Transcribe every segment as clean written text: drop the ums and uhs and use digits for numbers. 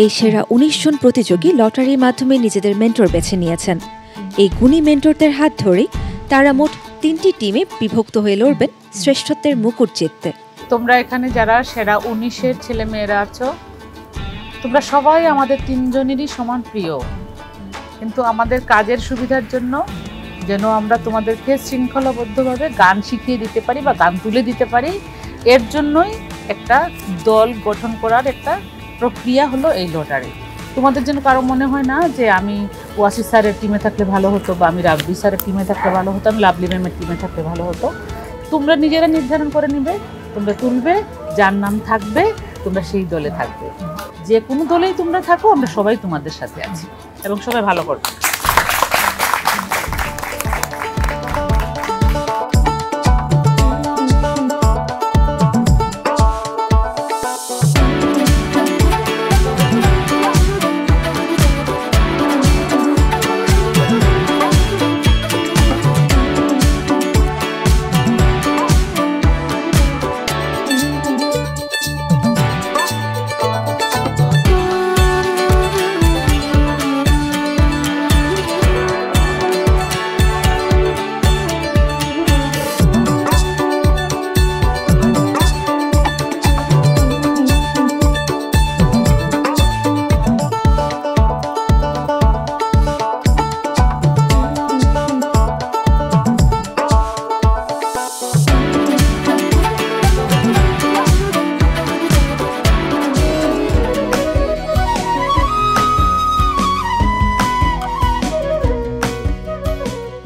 এই সেরা ১৯ জন প্রতিযোগী লটারির মাধ্যমে নিজেদের মেন্টর বেছে নিয়েছেন। এই গুণী মেন্টরদের হাত ধরেই তারা মোট ৩টি টিমে বিভক্ত হয়ে লড়বেন শ্রেষ্ঠত্বের মুকুট জিততে। তোমরা এখানে যারা সেরা ১৯-এর ছেলে মেয়েরা আছো, তোমরা সবাই আমাদের ৩ জনেরই সমান প্রিয়, কিন্তু আমাদের কাজের সুবিধার জন্য যেন আমরা তোমাদেরকে শৃঙ্খলাবদ্ধভাবে গান শিখিয়ে দিতে পারি বা গান তুলে দিতে পারি, এর জন্যই একটা দল গঠন করার একটা প্রক্রিয়া হলো এই লটারি। তোমাদের যেন কারো মনে হয় না যে আমি ওয়াসি স্যারের টিমে থাকলে ভালো হতো, বা আমি রাব্বি স্যারের টিমে থাকলে ভালো হতো, আমি লাভলি ম্যামের টিমে থাকলে ভালো হতো। তোমরা নিজেরা নির্ধারণ করে নিবে, তোমরা তুলবে, যার নাম থাকবে তোমরা সেই দলে থাকবে। যে কোনো দলেই তোমরা থাকো, আমরা সবাই তোমাদের সাথে আছি এবং সবাই ভালো করবে।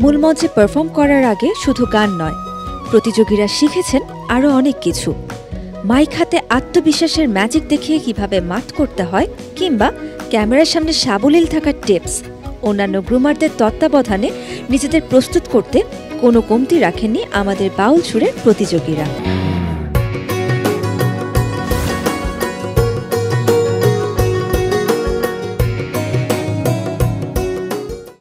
মূল মঞ্চে পারফর্ম করার আগে শুধু গান নয়, প্রতিযোগীরা শিখেছেন আরও অনেক কিছু। মাইক হাতে আত্মবিশ্বাসের ম্যাজিক দেখিয়ে কিভাবে মাত করতে হয়, কিংবা ক্যামেরার সামনে সাবলীল থাকার টিপস। অন্যান্য গ্রুমারদের তত্ত্বাবধানে নিজেদের প্রস্তুত করতে কোনো কমতি রাখেননি আমাদের বাউল সুরের প্রতিযোগীরা।